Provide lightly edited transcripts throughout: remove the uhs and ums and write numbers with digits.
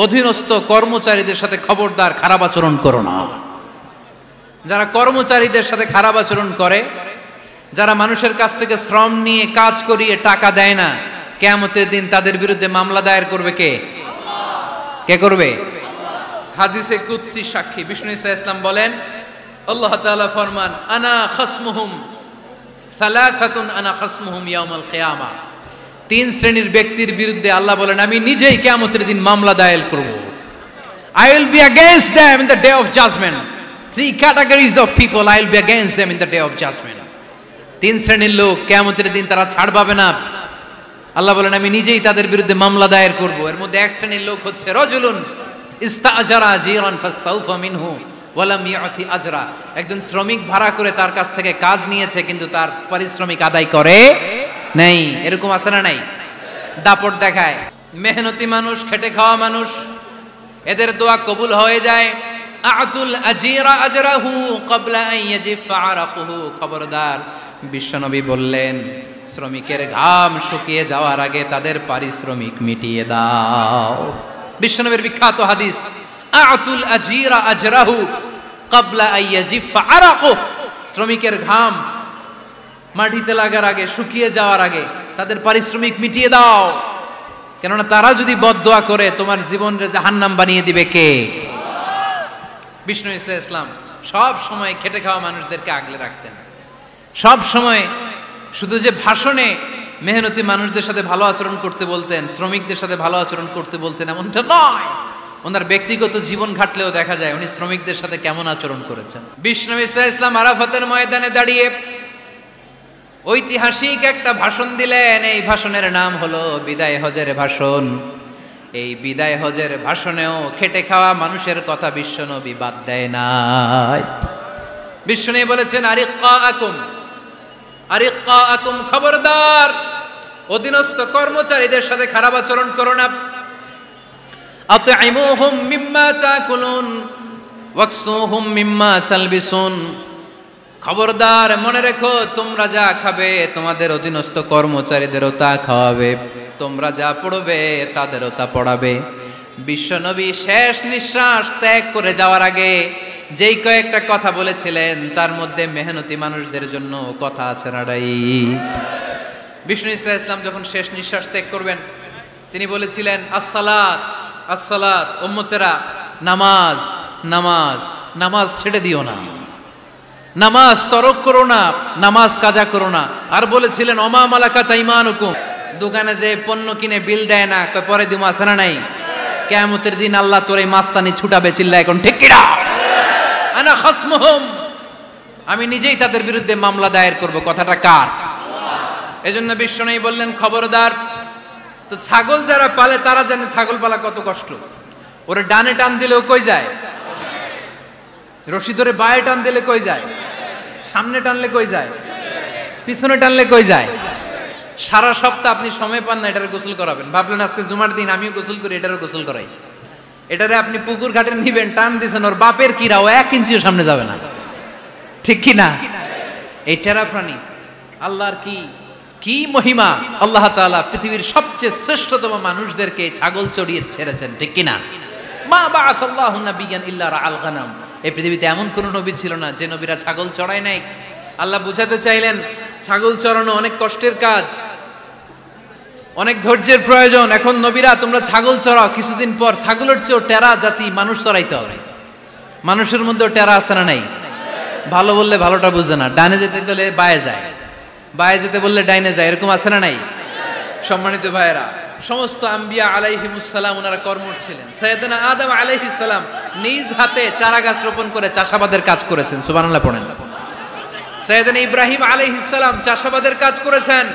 অধীনস্থ কর্মচারীদের সাথে খবরদার খারাপ আচরণ করো না। যারা কর্মচারীদের সাথে খারাপ আচরণ করে, যারা মানুষের কাছ থেকে শ্রম নিয়ে কাজ করিয়ে টাকা দেয় না, কিয়ামতের দিন তাদের বিরুদ্ধে মামলা দায়ের করবে কে? কে করবে? হাদিসে কুদসি সাক্ষী বিষ্ণু ঈসা ইসলাম বলেন, আল্লাহ তাআলা ফরমান, আনা খাসমুহুম সালাসাতুন আনা খাসমুহুম ইয়াউমাল কিয়ামা। তিন শ্রেণীর ব্যক্তির বিরুদ্ধে আল্লাহ বলেন, আমি নিজেই কিয়ামতের দিন মামলা দায়ের করব। I will be against them in the day of judgment. Three categories of people I will be against them in the day of judgment. তিন শ্রেণীর লোক কিয়ামতের দিন তারা ছাড় পাবে না। আল্লাহ বলেন, আমি নিজেই তাদের বিরুদ্ধে মামলা দায়ের করব। এর মধ্যে এক শ্রেণীর লোক হচ্ছে রাজুলুন ইস্তাআজারা আজীরান ফাস্তাউফা মিনহু ওয়া লাম ইয়াতি আজরা। একজন শ্রমিক ভাড়া করে তার কাছ থেকে কাজ নিয়েছে, কিন্তু তার পারিশ্রমিক আদায় করে নাই। এরকম আছে না নাই? দাপট দেখায়। মেহনতি মানুষ, খেটে খাওয়া মানুষ, এদের দোয়া কবুল হয়ে যায়। আতুল আজীরা আজরাহু ক্বাবলা আন ইয়াজিফা আরাকুহু। খবরদার, বিশ্বনবী বললেন, শ্রমিকের ঘাম শুকিয়ে যাওয়ার আগে তাদের পারিশ্রমিক মিটিয়ে দাও। বিশ্বনবীর বিখ্যাত হাদিস, আতুল আজীরা আজরাহু ক্বাবলা আন ইয়াজিফা আরাকুহু। শ্রমিকের ঘাম মাটিতে লাগার আগে, শুকিয়ে যাওয়ার আগে তাদের পারিশ্রমিক মিটিয়ে দাও। কেননা তারা যদি বদদোয়া করে তোমার জীবনকে জাহান্নাম বানিয়ে দিবে কে? বিষ্ণু ঈসা ইসলাম সব সময় খেটে খাওয়া মানুষদেরকে আগলে রাখতেন। সব সময় শুধু যে ভাষণে মেহনতি মানুষদের সাথে ভালো আচরণ করতে বলতেন, শ্রমিকদের সাথে ভালো আচরণ করতে বলতেন, এমনটা নয়। ওনার ব্যক্তিগত জীবন ঘাটলেও দেখা যায় উনি শ্রমিকদের সাথে কেমন আচরণ করেছেন। বিষ্ণু ঈসা ইসলাম আরাফাতের ময়দানে দাঁড়িয়ে ঐতিহাসিক একটা ভাষণ দিলেন। এই ভাষণের নাম হলো বিদায় হজের ভাষণ। এই বিদায় হজের ভাষণেও খেটে খাওয়া মানুষের কথা বিশ্বনবী বাদ দেয় নাই। বিশ্বনবী বলেছেন, আরিক্কাআকুম আরিক্কাআকুম, খবরদার, অধীনস্থ কর্মচারীদের সাথে খারাপ আচরণ করো না। আতঈমুহুম মিম্মা তাকুলুন ওয়াকসুহুম মিম্মা তালবিসুন। খবরদার, মনে রেখো, তোমরা যা খাবে তোমাদের অধীনস্থ কর্মচারীদেরও তা খাওয়াবে, তোমরা যা পড়বে তাদেরও তা পড়াবে। বিশ্বনবী শেষ নিঃশ্বাস ত্যাগ করে যাওয়ার আগে যেই কয়েকটা কথা বলেছিলেন, তার মধ্যে মেহনতি মানুষদের জন্য কথা আছে না নাই? বিষ্ণু ঈসা ইসলাম যখন শেষ নিঃশ্বাস ত্যাগ করবেন, তিনি বলেছিলেন, আসসালাত আসসালাত, উম্মতেরা নামাজ নামাজ, নামাজ ছেড়ে দিও না, নামাজ তরক করো না, নামাজ কাজা করো না। আর বলেছিলেন, ওমা মালাকাত আইমানুকুম, দোকানে যে পণ্য কিনে বিল দেয় না, পরে দিমু আছে না নাই? কিয়ামতের দিন আল্লাহ তোর এই মাস্তানি ছুটাবে। চিল্লা এখন ঠিক কিনা? আনা খাসমুহুম, আমি নিজেই তাদের বিরুদ্ধে মামলা দায়ের করব। কথাটা কার? এজন্য বিশ্বনবী বললেন, খবরদার। তো ছাগল যারা পালে তারা জানে ছাগল পালা কত কষ্ট। ওরে ডানে টান দিলেও কই যায়? রশি ধরে বায়ে টান দিলে কই যায়? সামনে টানলে কই যায়? পিছনে টানলে কই যায়? সারা সপ্তাহ আপনি সময় পান না এটারে গোসল করাবেন। ভাবলেন আজকে জুমার দিন আমিও গোসল করি, এটারও গোসল করাই। এটারে আপনি পুকুর ঘাটে নিবেন, টান দিছেন, ওর বাপের কিরা, ও 1 ইঞ্চিও সামনে যাবে না। ঠিক কি না? এই টেরা প্রাণী আল্লাহর কি কি মহিমা! আল্লাহ তাআলা পৃথিবীর সবচেয়ে শ্রেষ্ঠতম মানুষদেরকে ছাগল চড়িয়ে ছেড়েছেন। ঠিক কি না? মা বাআসাল্লাহু নাবিয়ান ইল্লা রাআল গানাম। এই পৃথিবীতে এমন কোন নবী ছিল না যে নবীরা ছাগল চড়ায় নাই। আল্লাহ বুঝাতে চাইলেন, ছাগল চড়ানো অনেক কষ্টের কাজ, অনেক ধৈর্যের প্রয়োজন। এখন নবীরা তোমরা ছাগল চড়াও, কিছুদিন পর ছাগলের চেয়েও টেরা জাতি মানুষ চড়াইতে হবে। মানুষের মধ্যেও টেরা আছে না নাই? ভালো বললে ভালোটা বুঝে না, ডানে যেতে গেলে বায়ে যায়, বায়ে যেতে বললে ডাইনে যায়, এরকম আছে না নাই? সম্মানিত ভাইয়েরা, সমস্ত আম্বিয়া আলাইহিমুস সালাম ওনারা কর্মঠ ছিলেন। সাইয়েদনা আদম আলাইহিস সালাম নিজ হাতে চারা গাছ রোপণ করে চাষাবাদের কাজ করেছেন। সুবহানাল্লাহ পড়েন। সাইয়েদনা ইব্রাহিম আলাইহিস সালাম চাষাবাদের কাজ করেছেন।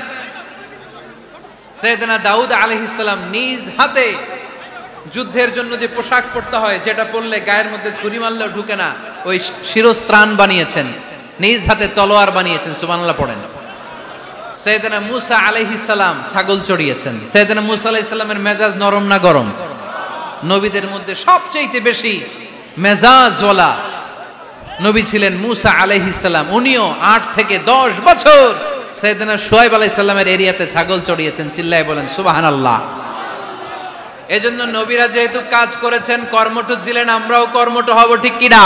সাইয়েদনা দাউদ আলাইহিস সালাম নিজ হাতে যুদ্ধের জন্য যে পোশাক পরতে হয়, যেটা পরলে গায়ের মধ্যে ছুরি মারলেও ঢুকে না, ওই শিরস্ত্রাণ বানিয়েছেন, নিজ হাতে তলোয়ার বানিয়েছেন। সুবহানাল্লাহ পড়েন। সাইয়েদনা মুসা আলাইহিস সালাম ছাগল চড়িয়েছেন। সাইয়েদনা মুসা আলাইহিস সালামের মেজাজ নরম না গরম? নবীদের মধ্যে সবচেয়ে বেশি মেজাজওয়ালা নবী ছিলেন মুসা আলাইহিস সালাম। উনিও 8 থেকে 10 বছর সাইয়েদনা শুআয়ব আলাইহিস সালামের এরিয়াতে ছাগল চড়িয়েছেন। চিল্লায়ে বলেন সুবহানাল্লাহ। এজন্য নবীরা যেহেতু কাজ করেছেন, কর্মঠ ছিলেন, আমরাও কর্মঠ হব, ঠিক কিনা?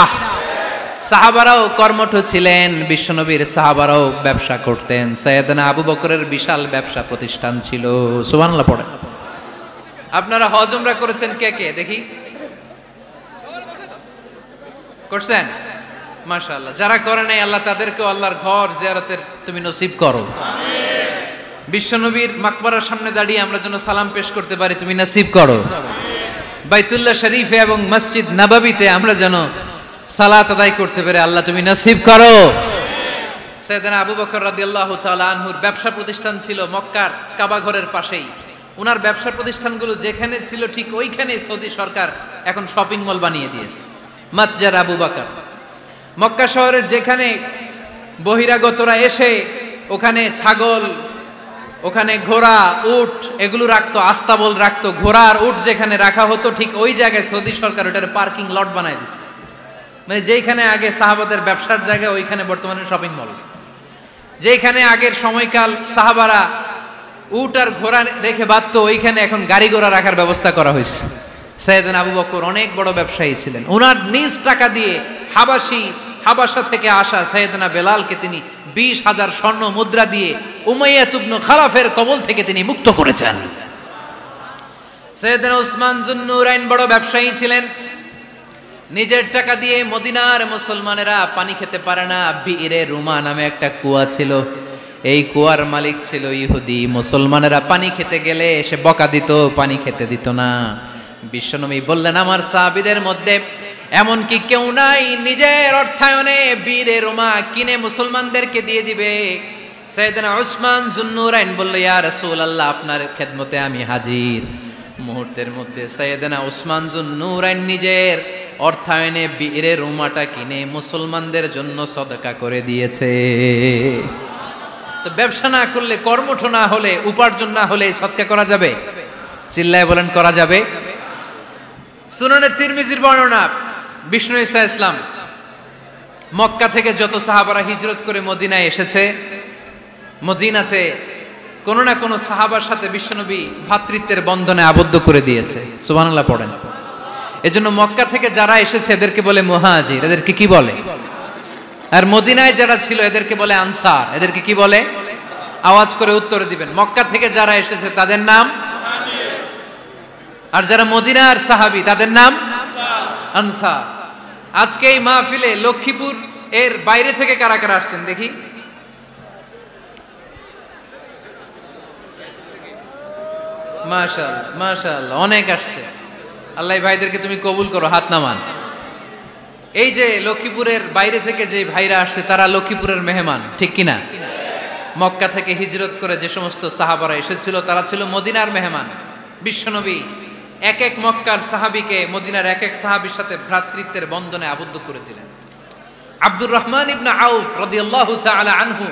সাহাবারাও কর্মঠ ছিলেন, বিশ্বনবীর সাহাবারাও ব্যবসা করতেন। সাইয়েদনা আবু বকরের বিশাল ব্যবসা প্রতিষ্ঠান ছিল। সুবহানাল্লাহ পড়েন। আপনারা হজ উমরা করেছেন কে কে দেখি? করছেন? মাশাআল্লাহ। যারা করে নাই আল্লাহ তাদেরকে আল্লাহর ঘর জিয়ারতের তুমি নসিব করো। বিশ্বনবীর মাকবারার সামনে দাঁড়িয়ে আমরা যেন সালাম পেশ করতে পারি, তুমি নসিব করো। বাইতুল্লাহ শরীফে এবং মসজিদ নববীতে আমরা যেন সালাত আদায় করতে পারে, আল্লাহ তুমি নসিব করো। সাইয়েদনা আবু বকর রাদিয়াল্লাহু তাআলা আনহুর ব্যবসা প্রতিষ্ঠান ছিল মক্কার কাবা ঘরের পাশেই। ওনার ব্যবসা প্রতিষ্ঠানগুলো যেখানে ছিল ঠিক ওইখানে সৌদি সরকার এখন শপিং মল বানিয়ে দিয়েছে, মাতজার আবু বকর। মক্কা শহরের যেখানে বহিরাগতরা এসে ওখানে ছাগল, ওখানে ঘোড়া, উট এগুলো রাখতো, আস্তাবল রাখতো, ঘোড়া আর উট যেখানে রাখা হতো ঠিক ওই জায়গায় সৌদি সরকার ওটার পার্কিং লট বানায় দিচ্ছে। মানে যেখানে আগে সাহাবাদের ব্যবসার জায়গা ওইখানে বর্তমানে শপিং মল। যেখানে আগের সময়কাল সাহাবারা উট আর ঘোড়া রেখে বাঁধতো ওইখানে এখন গাড়ি ঘোড়া রাখার ব্যবস্থা করা হয়েছে। সাইয়েদনা আবু বকর অনেক বড় ব্যবসায়ী ছিলেন। ওনার নিজ টাকা দিয়ে হাবাসা থেকে আসা সাইয়েদনা বেলালকে তিনি 20,000 স্বর্ণ মুদ্রা দিয়ে উমাইয়া ইবনে খালাফের কবল থেকে তিনি মুক্ত করেছেন। সাইয়েদনা উসমান যুন্নুরাইন বড় ব্যবসায়ী ছিলেন। নিজের টাকা দিয়ে মদিনার মুসলমানেরা পানি খেতে পারে না, বিইরে রুমা নামে একটা কুয়া ছিল, এই কুয়ার মালিক ছিল ইহুদি। মুসলমানেরা পানি খেতে গেলে এসে বকা দিত, পানি খেতে দিত না। বিশ্বনবী বললেন, আমার সাহাবীদের মধ্যে এমন কি কেউ নাই নিজের অর্থায়নে বীরে রুমা কিনে মুসলমানদেরকে দিয়ে দিবে? সাইয়েদনা উসমান যুন্নুরাইন বলল, ইয়া রাসূলুল্লাহ, আপনার খেদমতে আমি হাজির। মুহূর্তের মধ্যে সাইয়েদনা উসমান যুন্নুরাইন নিজের অর্থায়নে বীরে রুমাটা কিনে মুসলমানদের জন্য সদকা করে দিয়েছে। তো ব্যবসা না করলে, কর্মঠ না হলে, উপার্জন না হলে সদকা করা যাবে? চিল্লায় বলেন, করা যাবে? সুনানে তিরমিজির বর্ণনা, বিষ্ণু ঈসা ইসলাম মক্কা থেকে যত সাহাবারা হিজরত করে মদিনায় এসেছে, মদিনাতে কোনো না কোনো সাহাবার সাথে বিশ্বনবী ভ্রাতৃত্বের বন্ধনে আবদ্ধ করে দিয়েছে। সুবহানাল্লাহ পড়েন। এজন্য মক্কা থেকে যারা এসেছে এদেরকে বলে মুহাজির। এদেরকে কি বলে? আর মদিনায় যারা ছিল এদেরকে বলে আনসার। এদেরকে কি বলে? আওয়াজ করে উত্তর দিবেন। মক্কা থেকে যারা এসেছে তাদের নাম মুহাজির, আর যারা মদিনার সাহাবী তাদের নাম আনসার। আজকে এই মাহফিলে লক্ষ্মীপুর এর বাইরে থেকে কারা কারা আসছেন দেখি? মাশাআল্লাহ, মাশাআল্লাহ, অনেক আসছে। আল্লাহ ভাইদেরকে তুমি কবুল করো, হাত নামান। এই যে লক্ষ্মীপুরের বাইরে থেকে যে ভাইরা আসছে তারা লক্ষ্মীপুরের মেহমান, ঠিক কিনা? মক্কা থেকে হিজরত করে যে সমস্ত সাহাবারা এসেছিল তারা ছিল মদিনার মেহমান। বিশ্বনবী এক এক মক্কার সাহাবীকে মদিনার এক এক সাহাবীর সাথে ভ্রাতৃত্বের বন্ধনে আবদ্ধ করে দিলেন। আব্দুর রহমান ইবনে আউফ রাদিয়াল্লাহু তাআলা আনহু,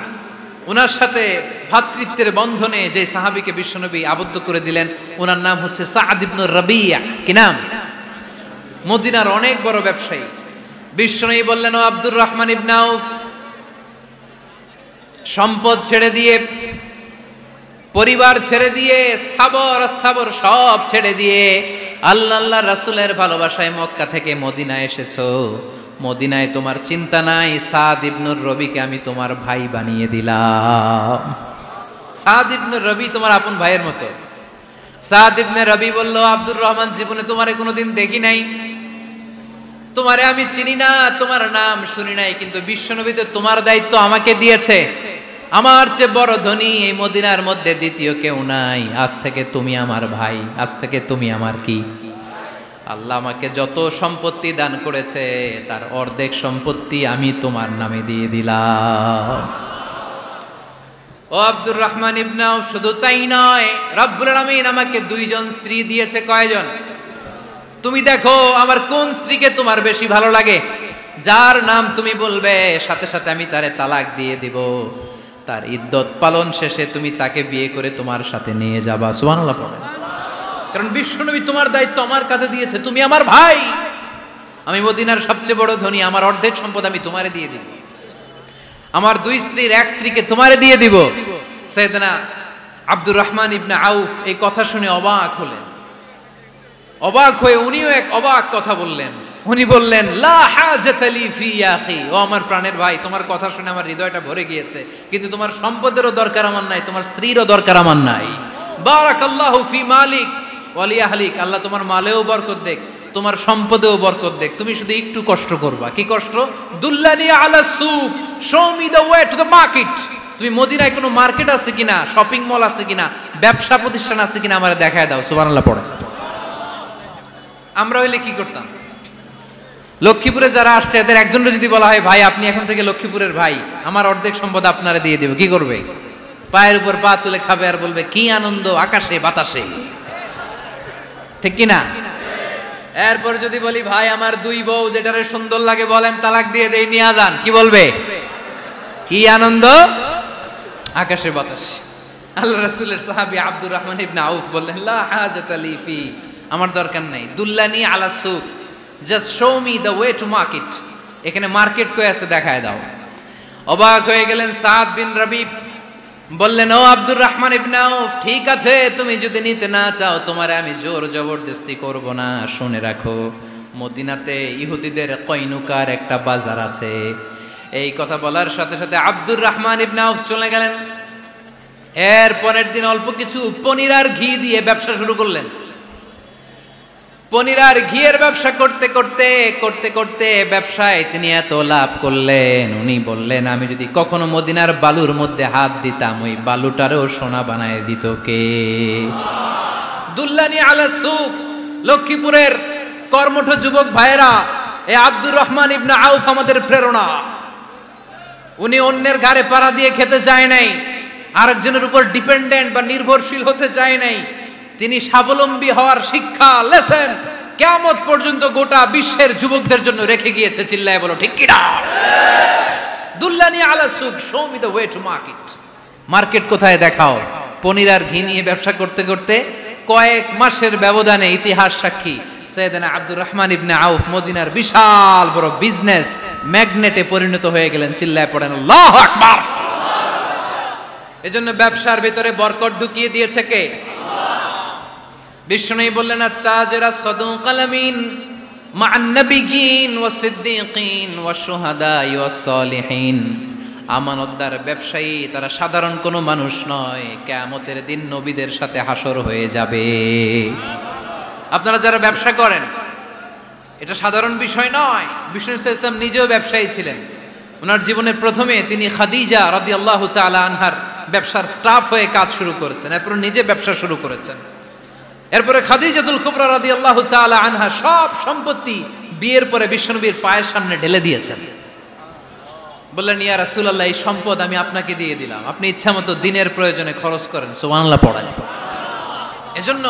ওনার সাথে ভ্রাতৃত্বের বন্ধনে যে সাহাবীকে বিশ্বনবী আবদ্ধ করে দিলেন ওনার নাম হচ্ছে সাদ ইবনে রাবিয়া। কি নাম? মদিনার অনেক বড় ব্যবসায়ী। বিশ্বনবী বললেন, ও আব্দুর রহমান ইবনে আউফ, সম্পদ ছেড়ে দিয়ে, পরিবার ছেড়ে দিয়ে, স্থাবর অস্থাবর সব ছেড়ে দিয়ে আল্লাহ রাসূলের ভালোবাসায় মক্কা থেকে মদিনায় এসেছো। মদিনায় তোমার চিন্তা নাই, সাদ ইবনুর রবিকে আমি তোমার ভাই বানিয়ে দিলাম। সাদ ইবনুর রবি তোমার আপন ভাইয়ের মতো। সাদ ইবনে রবি বলল, আব্দুর রহমান, জীবনে তোমারে কোনোদিন দেখি নাই, তোমারে আমি চিনি না, তোমার নাম শুনি নাই, কিন্তু বিশ্বনবী তো তোমার দায়িত্ব আমাকে দিয়েছে। আমার চেয়ে বড় ধনী এই মদিনার মধ্যে দ্বিতীয় কেউ নাই। আজ থেকে তুমি আমার ভাই, আজ থেকে তুমি আমার কি? আল্লাহ আমাকে যত সম্পত্তি দান করেছে তার অর্ধেক সম্পত্তি আমি তোমার নামে দিয়ে দিলাম। ও আব্দুর রহমান ইবনে আউফ, শুধু তাই নয়, রব্বুল আলামিন আমাকে 2 জন স্ত্রী দিয়েছে। কয়জন? তুমি দেখো আমার কোন স্ত্রীকে তোমার বেশি ভালো লাগে, যার নাম তুমি বলবে সাথে সাথে আমি তারে তালাক দিয়ে দিব। তার ইদ্যত পালন শেষে তুমি তাকে বিয়ে করে তোমার সাথে নিয়ে যাবা। সুবহানাল্লাহ পড়েন। কারণ বিশ্বনবী তোমার দায়িত্ব আমার কাছে দিয়েছে, তুমি আমার ভাই, আমি মদিনার সবচেয়ে বড় ধনী, আমার অর্ধেক সম্পদ আমি তোমারে দিয়ে দিব, আমার 2 স্ত্রীর 1 স্ত্রীকে তোমারে দিয়ে দিব। সাইয়েদনা আব্দুর রহমান ইবনে আউফ এই কথা শুনে অবাক হলেন। অবাক হয়ে উনিও এক অবাক কথা বললেন। উনি বললেন, লা হাজাতা লি ফি ইয়া আখি, ও আমার প্রাণের ভাই, তোমার কথা শুনে আমার হৃদয়টা ভরে গিয়েছে, কিন্তু তোমার সম্পদেরও দরকার আমার নাই, তোমার স্ত্রীরও দরকার আমার নাই। বারাকাল্লাহু ফি মালিক ওয়া লি আহলিক, আল্লাহ তোমার মালেও বরকত দেখ, তোমার সম্পদেও বরকত দেখ, তুমি শুধু একটু কষ্ট করবা। কি কষ্ট? দুল্লানি আলা সুক, show me the way to the market. তুমি মদিনায় কোনো মার্কেট আছে কিনা, শপিং মল আছে কিনা, ব্যবসা প্রতিষ্ঠান আছে কিনা আমারে দেখায় দাও। সুবহানাল্লাহ পড়ো। আমরা হইলে কি করতাম? লক্ষ্মীপুরে যারা আসছে এদের একজনকে যদি বলা হয়, ভাই আপনি এখন থেকে লক্ষ্মীপুরের ভাই, আমার অর্ধেক সম্পদ আপনারে দিয়ে দেব, কি করবে? পায়ের উপর পা তুলে খাবে আর বলবে, কি আনন্দ আকাশে বাতাসে, ঠিক কিনা? এরপর যদি বলি, ভাই আমার দুই বউ, যেটারে সুন্দর লাগে বলেন তালাক দিয়ে দেই, নিয়ে যান, কি বলবে? কি আনন্দ আকাশে বাতাস। আল্লাহ রাসূলের সাহাবী আব্দুর রহমান ইবনে আউফ বললেন, লা হাজাতা লি ফি, আমার দরকার নাই, দুল্লানি আলা সুক, just show me the way to market, এখানে মার্কেট কই আছে দেখায় দাও। অবাক হয়ে গেলেন সাদ বিন রাবিব, বললেন, ও আব্দুর রহমান ইবনে আউফ, ঠিক আছে তুমি যদি নিতে না চাও তোমারে আমি জোর জবরদস্তি করব না। শুনে রাখো, মদিনাতে ইহুদিদের কয়নুকার একটা বাজার আছে। এই কথা বলার সাথে সাথে আব্দুর রহমান ইবনে আউফ চলে গেলেন। এর পরের দিন অল্প কিছু পনির আর ঘি দিয়ে ব্যবসা শুরু করলেন। পনির আর ঘিয়ের ব্যবসা করতে করতে করতে করতে ব্যবসায় তিনি এত লাভ করলেন, উনি বললেন, আমি যদি কখনো মদিনার বালুর মধ্যে হাত দিতাম, ওই বালুটারও সোনা বানায় দিত কে? দুল্লানি আলা সুক। লক্ষ্মীপুরের কর্মঠ যুবক ভাইরা, এই আব্দুর রহমান ইবনে আউফ আমাদের প্রেরণা। উনি অন্যের ঘাড়ে পাড়া দিয়ে খেতে চায় নাই, আরেকজনের উপর ডিপেন্ডেন্ট বা নির্ভরশীল হতে চায় নাই। তিনি স্বাবলম্বী হওয়ার শিক্ষা, লেসন কিয়ামত পর্যন্ত গোটা বিশ্বের যুবকদের জন্য রেখে গিয়েছে। চিল্লায় বলো ঠিক কিনা? দুল্লানি আলা সুক, show me the way to market. Market কোথায় দেখাও। পনির আর ঘি নিয়ে ব্যবসা করতে করতে কয়েক মাসের ব্যবধানে ইতিহাস সাক্ষী, সাইয়েদনা আব্দুর রহমান ইবনে আউফ মদিনার বিশাল বড় বিজনেস ম্যাগনেটে পরিণত হয়ে গেলেন। চিল্লায় পড়েন আল্লাহু আকবার। এজন্য ব্যবসার ভিতরে বরকত ঢুকিয়ে দিয়েছে কে? বিষ্ণু বললেন, আত-তাজিরা সাদুকাল আমিন মা'আন নাবিয়্যিন ওয়াস সিদ্দীকিন ওয়াশ শুহাদা ওয়াস সালিহিন। আমানতদার ব্যবসায়ী তারা সাধারণ কোনো মানুষ নয়, কিয়ামতের দিন নবীদের সাথে হাসর হয়ে যাবে। আপনারা যারা ব্যবসা করেন, এটা সাধারণ বিষয় নয়। বিষ্ণু সাল্লাল্লাহু আলাইহি ওয়াসাল্লাম নিজেও ব্যবসায়ী ছিলেন। ওনার জীবনের প্রথমে তিনি খাদিজা রাদিয়াল্লাহু তাআলা আনহার ব্যবসার স্টাফ হয়ে কাজ শুরু করেছেন, এরপর নিজে ব্যবসা শুরু করেছেন। এরপরে খাদিজাতুল কুবরা রাদিয়াল্লাহু তাআলা আনহা সব সম্পত্তি বিয়ের পরে বিশ্বনবীর পায়ের সামনে ঢেলে দিয়েছেন। বললেন, ইয়া রাসূলুল্লাহ, এই সম্পদ আমি আপনাকে দিয়ে দিলাম, আপনি ইচ্ছামতো দিনের প্রয়োজনে খরচ করেন। সুবহানাল্লাহ পড়েন। এজন্য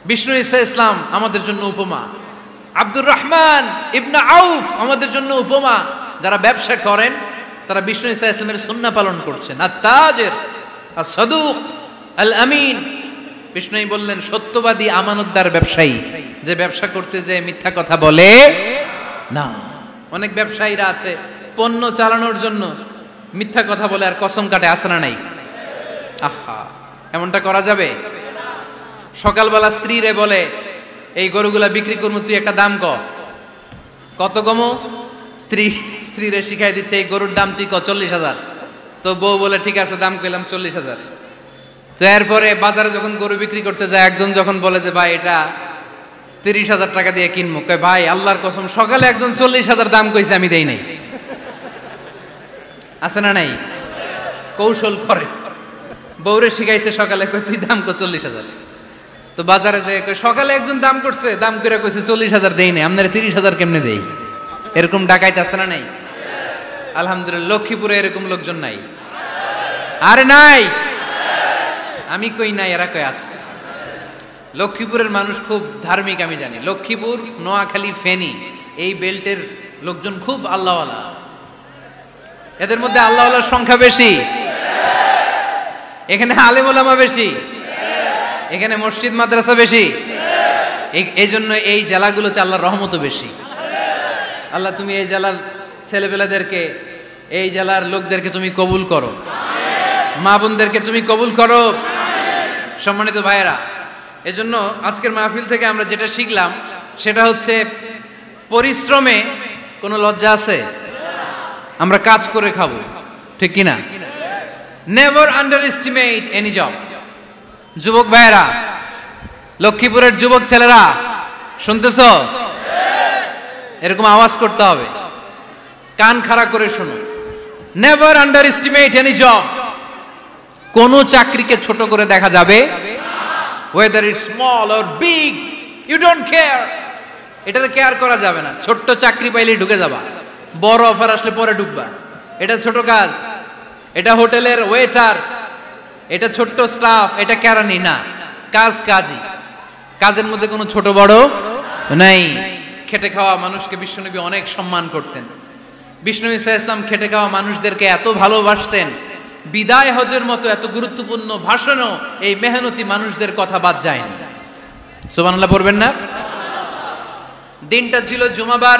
বিষ্ণু ঈসা ইসলাম আমাদের জন্য উপমা, আব্দুর রহমান ইবনে আউফ আমাদের জন্য উপমা। যারা ব্যবসা করেন তারা বিষ্ণু ঈসা ইসলামের সুন্নাহ পালন করছেন। আত-তাজির আস-সাদুক আল আমিন। বিষ্ণুই বললেন, সত্যবাদী আমানতদার ব্যবসায়ী, যে ব্যবসা করতে যে মিথ্যা কথা বলে না। অনেক ব্যবসায়ীরা আছে পণ্য চালানোর জন্য মিথ্যা কথা বলে আর কসম কাটে, আছে না নাই? আহা, এমনটা করা যাবে? সকালবেলা স্ত্রীরে বলে, এই গরুগুলা বিক্রি করবো, তুই একটা দাম কত কমো? স্ত্রীরে শিখাই দিচ্ছে, এই গরুর দাম তুই 40,000। তো বউ বলে, ঠিক আছে দাম কইলাম 40,000। তো এরপরে বাজারে যখন গরু বিক্রি করতে যায়, একজন যখন বলে যে ভাই এটা 30,000 টাকা দিয়ে কিনবো, কয় ভাই আল্লাহর কসম সকালে একজন 40,000 দাম কইছে, আমি দেই নাই। আছে না নাই? কৌশল করে। বউরে শিখাইছে সকালে, কয় তুই দাম কর 40,000। তো বাজারে যে সকালে একজন দাম করছে, দাম করে কইছে 40,000 দেই নাই, আপনারা 30,000 কেমনে দেই? এরকম ডাকাইতে আছে না নাই? আলহামদুলিল্লাহ লক্ষ্মীপুরে এরকম লোকজন নাই। আরে নাই, আমি কই নাই, এরা কই আছে। লক্ষ্মীপুরের মানুষ খুব ধার্মিক, আমি জানি। লক্ষ্মীপুর, নোয়াখালী, ফেনী এই বেল্টের লোকজন খুব আল্লাহওয়ালা। এদের মধ্যে আল্লাহওয়ালার সংখ্যা বেশি, এখানে আলেম ওলামা বেশি, এখানে মসজিদ মাদ্রাসা বেশি। এই জন্য এই জেলাগুলোতে আল্লাহর রহমতও বেশি। আল্লাহ তুমি এই জেলার ছেলেপেলাদেরকে, এই জেলার লোকদেরকে তুমি কবুল করো, মা বোনদেরকে তুমি কবুল করো। সম্মানিত ভাইয়েরা, এজন্য আজকের মাহফিল থেকে আমরা যেটা শিখলাম সেটা হচ্ছে পরিশ্রমে কোনো লজ্জা আছে? আমরা কাজ করে খাবো, ঠিক কিনা? Never under estimate any job. যুবক ভাইয়েরা, লক্ষ্মীপুরের যুবক ছেলেরা শুনতেছ? এরকম আওয়াজ করতে হবে, কান খাড়া করে শোনো। Never under estimate any job. কোন চাকরিকে ছোট করে দেখা যাবে, whether it's small or big, you don't care. এটার কেয়ার করা যাবে না। ছোট্ট চাকরি পাইলেই ঢুকে যাবা, বড় অফার আসলে পরে ঢুকবা। এটা ছোট কাজ, এটা হোটেলের ওয়েটার, এটা ছোট্ট স্টাফ, এটা কেরানি না। কাজ কাজই, কাজের মধ্যে কোনো ছোট বড় নাই। খেটে খাওয়া মানুষকে বিশ্বনবী অনেক সম্মান করতেন। বিষ্ণু ঈসা ইসলাম খেটে খাওয়া মানুষদেরকে এত ভালোবাসতেন, বিদায় হজের মতো এত গুরুত্বপূর্ণ ভাষণও এই মেহনতি মানুষদের কথা বাদ যায়নি। সুবহানাল্লাহ পড়বেন না? দিনটা ছিল জুমাবার।